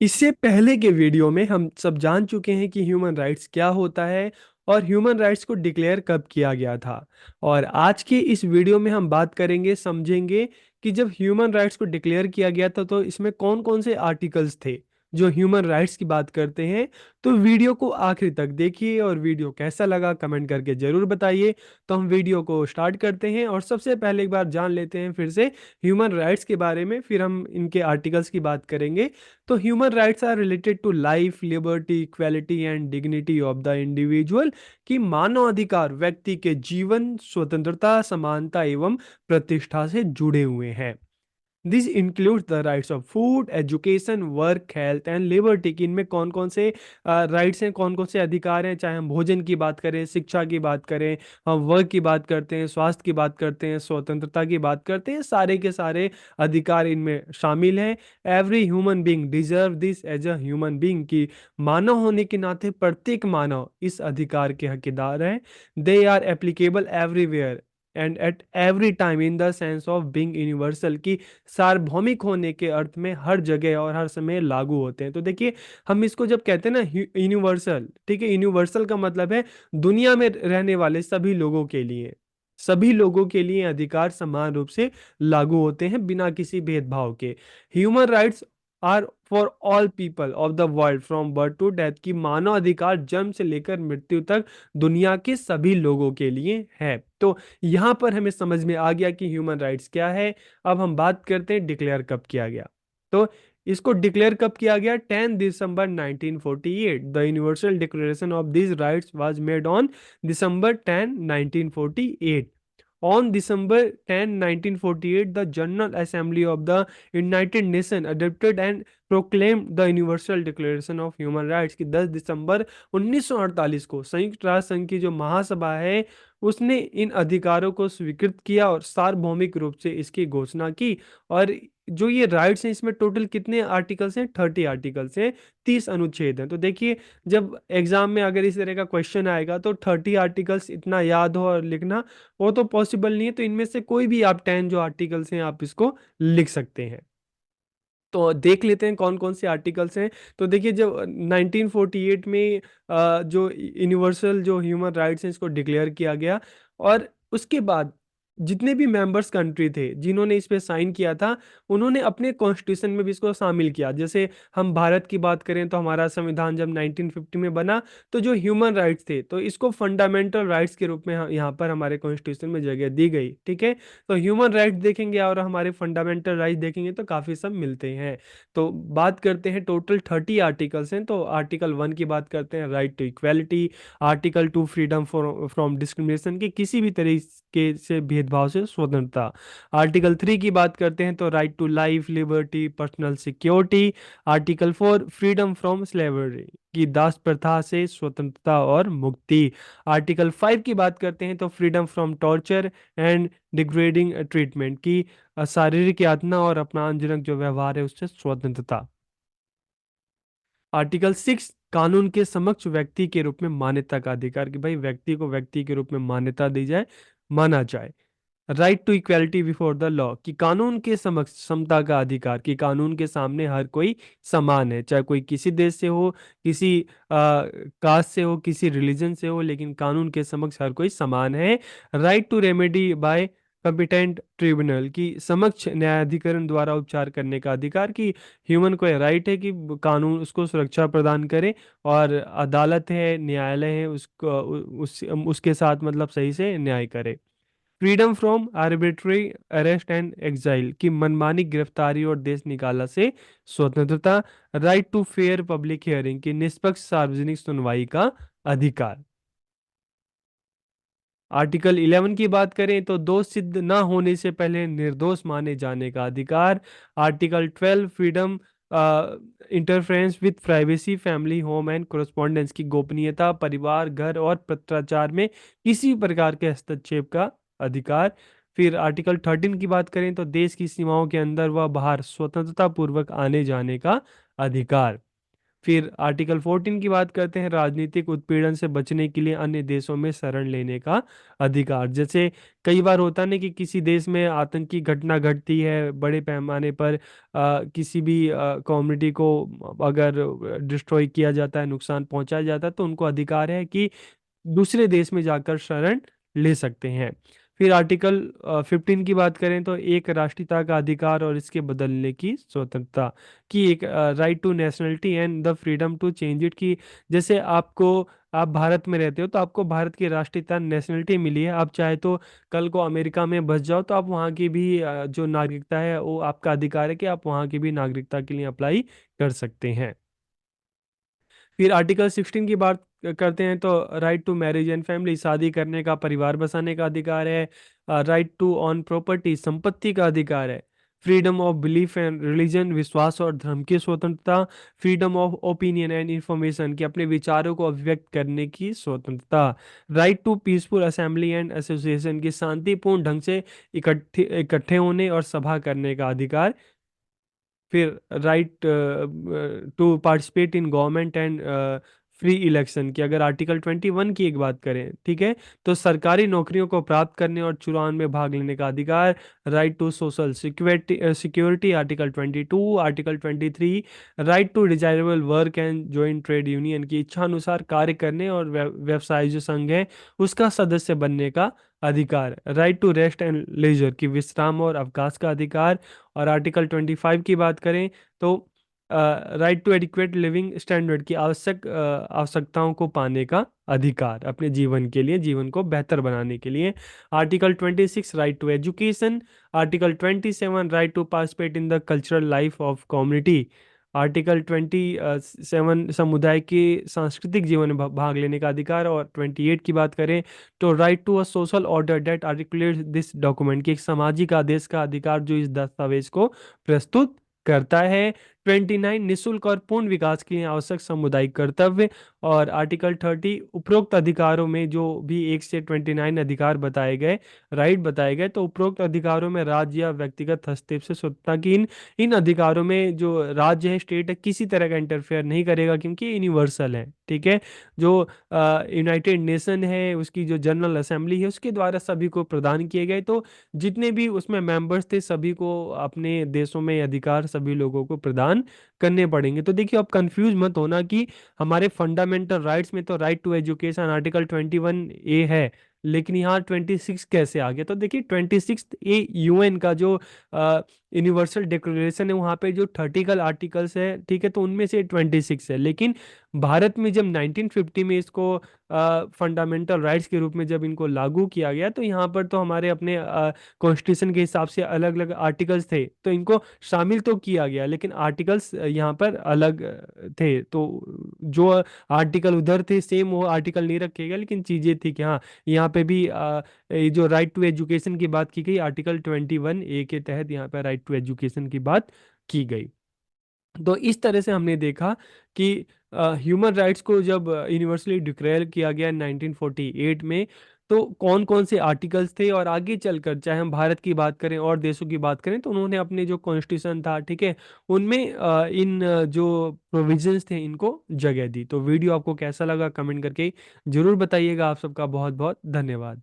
इससे पहले के वीडियो में हम सब जान चुके हैं कि ह्यूमन राइट्स क्या होता है और ह्यूमन राइट्स को डिक्लेयर कब किया गया था। और आज के इस वीडियो में हम बात करेंगे, समझेंगे कि जब ह्यूमन राइट्स को डिक्लेयर किया गया था तो इसमें कौन कौन से आर्टिकल्स थे जो ह्यूमन राइट्स की बात करते हैं। तो वीडियो को आखिर तक देखिए और वीडियो कैसा लगा कमेंट करके ज़रूर बताइए। तो हम वीडियो को स्टार्ट करते हैं और सबसे पहले एक बार जान लेते हैं फिर से ह्यूमन राइट्स के बारे में, फिर हम इनके आर्टिकल्स की बात करेंगे। तो human rights are related to life, liberty, equality and dignity of the individual. कि मानव अधिकार व्यक्ति के जीवन, स्वतंत्रता, समानता एवं प्रतिष्ठा से जुड़े हुए हैं। This includes the rights of food, education, work, health and liberty. कि इनमें कौन कौन से राइट्स हैं, कौन कौन से अधिकार हैं, चाहे हम भोजन की बात करें, शिक्षा की बात करें, हम वर्क की बात करते हैं, स्वास्थ्य की बात करते हैं, स्वतंत्रता की बात करते हैं, सारे के सारे अधिकार इनमें शामिल हैं। Every human being deserve this as a human being. की मानव होने के नाते प्रत्येक मानव इस अधिकार के हकदार है। They are applicable everywhere and at every time in the sense of being universal. की सार्वभौमिक होने के अर्थ में हर जगह और हर समय लागू होते हैं। तो देखिए, हम इसको जब कहते हैं ना यूनिवर्सल, ठीक है, यूनिवर्सल का मतलब है दुनिया में रहने वाले सभी लोगों के लिए, सभी लोगों के लिए अधिकार समान रूप से लागू होते हैं बिना किसी भेदभाव के। Human rights are for all people of the world from birth to death. की मानव अधिकार जन्म से लेकर मृत्यु तक दुनिया के सभी लोगों के लिए है। तो यहां पर हमें समझ में आ गया कि ह्यूमन राइट्स क्या है। अब हम बात करते हैं डिक्लेयर कब किया गया। तो इसको डिक्लेयर कब किया गया? 10 दिसंबर 1948। The universal declaration of this rights was made on December 10, 1948। On December 10, 1948, the General Assembly of the United Nations adopted and proclaimed the Universal Declaration of Human Rights। की 10 दिसंबर 1948 को संयुक्त राष्ट्र संघ की जो महासभा है उसने इन अधिकारों को स्वीकृत किया और सार्वभौमिक रूप से इसकी घोषणा की। और जो ये राइट्स हैं इसमें टोटल कितने आर्टिकल्स हैं? 30 आर्टिकल्स हैं, 30 अनुच्छेद हैं। तो देखिए, जब एग्जाम में अगर इस तरह का क्वेश्चन आएगा तो 30 आर्टिकल्स इतना याद हो और लिखना वो तो पॉसिबल नहीं है। तो इनमें से कोई भी आप 10 जो आर्टिकल्स हैं आप इसको लिख सकते हैं। तो देख लेते हैं कौन कौन से आर्टिकल्स हैं। तो देखिए, जब 1948 में जो यूनिवर्सल जो ह्यूमन राइट्स हैं इसको डिक्लेयर किया गया, और उसके बाद जितने भी मेंबर्स कंट्री थे जिन्होंने इस पे साइन किया था उन्होंने अपने कॉन्स्टिट्यूशन में भी इसको शामिल किया। जैसे हम भारत की बात करें तो हमारा संविधान जब 1950 में बना तो जो ह्यूमन राइट्स थे तो इसको फंडामेंटल राइट्स के रूप में यहाँ पर हमारे कॉन्स्टिट्यूशन में जगह दी गई। ठीक है, तो ह्यूमन राइट्स देखेंगे और हमारे फंडामेंटल राइट्स देखेंगे तो काफ़ी सब मिलते हैं। तो बात करते हैं, टोटल 30 आर्टिकल्स हैं। तो आर्टिकल 1 की बात करते हैं, right to equality. Article 2, freedom from discrimination, की किसी भी तरीके से भेदभाव से स्वतंत्रता। आर्टिकल 3 की बात करते हैं तो right to life, liberty, personal security. Article 4, freedom from slavery, की दास प्रथा से स्वतंत्रता और मुक्ति। आर्टिकल 5 की बात करते हैं तो freedom from torture and degrading treatment, की शारीरिक यातना और अपमानजनक जो व्यवहार है उससे स्वतंत्रता। आर्टिकल 6, कानून के समक्ष व्यक्ति के रूप में मान्यता का अधिकार। कि भाई व्यक्ति को व्यक्ति के रूप में मान्यता दी जाए, माना जाए। Right to equality before the law, कि कानून के समक्ष समता का अधिकार। कि कानून के सामने हर कोई समान है, चाहे कोई किसी देश से हो, किसी कास्ट से हो, किसी रिलीजन से हो, लेकिन कानून के समक्ष हर कोई समान है। Right to remedy by competent tribunal, की समक्ष न्यायाधिकरण द्वारा उपचार करने का अधिकार। कि ह्यूमन को राइट है कि कानून उसको सुरक्षा प्रदान करे और अदालत है, न्यायालय है, उसको उसके साथ मतलब सही से न्याय करे। Freedom from arbitrary arrest and exile, की मनमानी गिरफ्तारी और देश निकाला से स्वतंत्रता। Right to fair public hearing, की निष्पक्ष सार्वजनिक सुनवाई का अधिकार। आर्टिकल 11 की बात करें तो दोष सिद्ध न होने से पहले निर्दोष माने जाने का अधिकार। Article 12, freedom interference with privacy, family, home and correspondence, की गोपनीयता, परिवार, घर और पत्राचार में किसी प्रकार के हस्तक्षेप का अधिकार। फिर आर्टिकल 13 की बात करें तो देश की सीमाओं के अंदर व बाहर स्वतंत्रता पूर्वक आने जाने का अधिकार। फिर आर्टिकल 14 की बात करते हैं, राजनीतिक उत्पीड़न से बचने के लिए अन्य देशों में शरण लेने का अधिकार। जैसे कई बार होता नहीं कि किसी देश में आतंकी घटना घटती है बड़े पैमाने पर, किसी भी कम्युनिटी को अगर डिस्ट्रॉय किया जाता है, नुकसान पहुंचाया जाता है, तो उनको अधिकार है कि दूसरे देश में जाकर शरण ले सकते हैं। फिर आर्टिकल 15 की बात करें तो एक राष्ट्रीयता का अधिकार और इसके बदलने की स्वतंत्रता, की एक right to nationality and the freedom to change it, की जैसे आप भारत में रहते हो तो आपको भारत की राष्ट्रीयता नेशनलिटी मिली है, आप चाहे तो कल को अमेरिका में बस जाओ तो आप वहाँ की भी जो नागरिकता है वो आपका अधिकार है कि आप वहाँ की भी नागरिकता के लिए अप्लाई कर सकते हैं। फिर आर्टिकल 16 की बात करते हैं तो right to marriage and family, शादी करने का, परिवार बसाने का अधिकार है। राइट टू ऑन प्रॉपर्टी, संपत्ति का अधिकार है। Freedom of belief and religion, विश्वास और धर्म की स्वतंत्रता। Freedom of opinion and information, कि अपने विचारों को अभिव्यक्त करने की स्वतंत्रता। Right to peaceful assembly and association, की शांतिपूर्ण ढंग से इकट्ठे इकट्ठे होने और सभा करने का अधिकार। फिर right to participate in government and free election, की अगर आर्टिकल 21 की एक बात करें, ठीक है, तो सरकारी नौकरियों को प्राप्त करने और चुनाव में भाग लेने का अधिकार। Right to social security security, article 22। Article 23, right to desirable work and joint trade union, की इच्छा अनुसार कार्य करने और व्यवसाय जो संघ है उसका सदस्य बनने का अधिकार। Right to rest and leisure, की विश्राम और अवकाश का अधिकार। और आर्टिकल 25 की बात करें तो right to adequate living standard, की आवश्यकताओं को पाने का अधिकार अपने जीवन के लिए, जीवन को बेहतर बनाने के लिए। Article 26, right to education. Article 27, right to participate in the cultural life of community. Article 27, समुदाय के सांस्कृतिक जीवन में भाग लेने का अधिकार। और 28 की बात करें तो right to a social order that articulate this document, की एक सामाजिक आदेश का अधिकार जो इस दस्तावेज को प्रस्तुत करता है। 29, निशुल्क और पूर्ण विकास के लिए आवश्यक सामुदायिक कर्तव्य। और आर्टिकल 30, उपरोक्त अधिकारों में जो भी 1 से 29 अधिकार बताए गए, राइट बताए गए, तो उपरोक्त अधिकारों में राज्य या व्यक्तिगत हस्तक्षेप से स्वतंत्रता की, इन इन अधिकारों में जो राज्य है, स्टेट है, किसी तरह का इंटरफेयर नहीं करेगा क्योंकि ये यूनिवर्सल है, ठीक है। जो यूनाइटेड नेशन है, उसकी जो जनरल असेंबली है, उसके द्वारा सभी को प्रदान किए गए, तो जितने भी उसमें मेंबर्स थे सभी को अपने देशों में अधिकार सभी लोगों को प्रदान करने पड़ेंगे। तो देखिए, आप कंफ्यूज मत होना कि हमारे फंडामेंटल राइट्स में तो right to education article 21A है, लेकिन यहाँ 26 कैसे आ गया? तो देखिए, 26A यूएन का जो यूनिवर्सल डिक्लेरेशन है, वहाँ पे जो 30 आर्टिकल्स है, ठीक है, तो उनमें से 26 है। लेकिन भारत में जब 1950 में इसको फंडामेंटल राइट्स के रूप में जब इनको लागू किया गया, तो यहाँ पर तो हमारे अपने कॉन्स्टिट्यूशन के हिसाब से अलग अलग आर्टिकल्स थे, तो इनको शामिल तो किया गया, लेकिन आर्टिकल्स यहाँ पर अलग थे। तो जो आर्टिकल उधर थे सेम वो आर्टिकल नहीं रखे गए, लेकिन चीज़ें थी कि हाँ, यहाँ पे भी ये जो राइट टू एजुकेशन की बात की गई आर्टिकल 21A के तहत, यहाँ पर राइट टू एजुकेशन की बात की गई। तो इस तरह से हमने देखा कि ह्यूमन राइट्स को जब यूनिवर्सली डिक्लेयर किया गया 1948 में, तो कौन कौन से आर्टिकल्स थे, और आगे चलकर चाहे हम भारत की बात करें और देशों की बात करें, तो उन्होंने अपने जो कॉन्स्टिट्यूशन था, ठीक है, उनमें जो प्रोविजंस थे इनको जगह दी। तो वीडियो आपको कैसा लगा कमेंट करके जरूर बताइएगा। आप सबका बहुत बहुत धन्यवाद।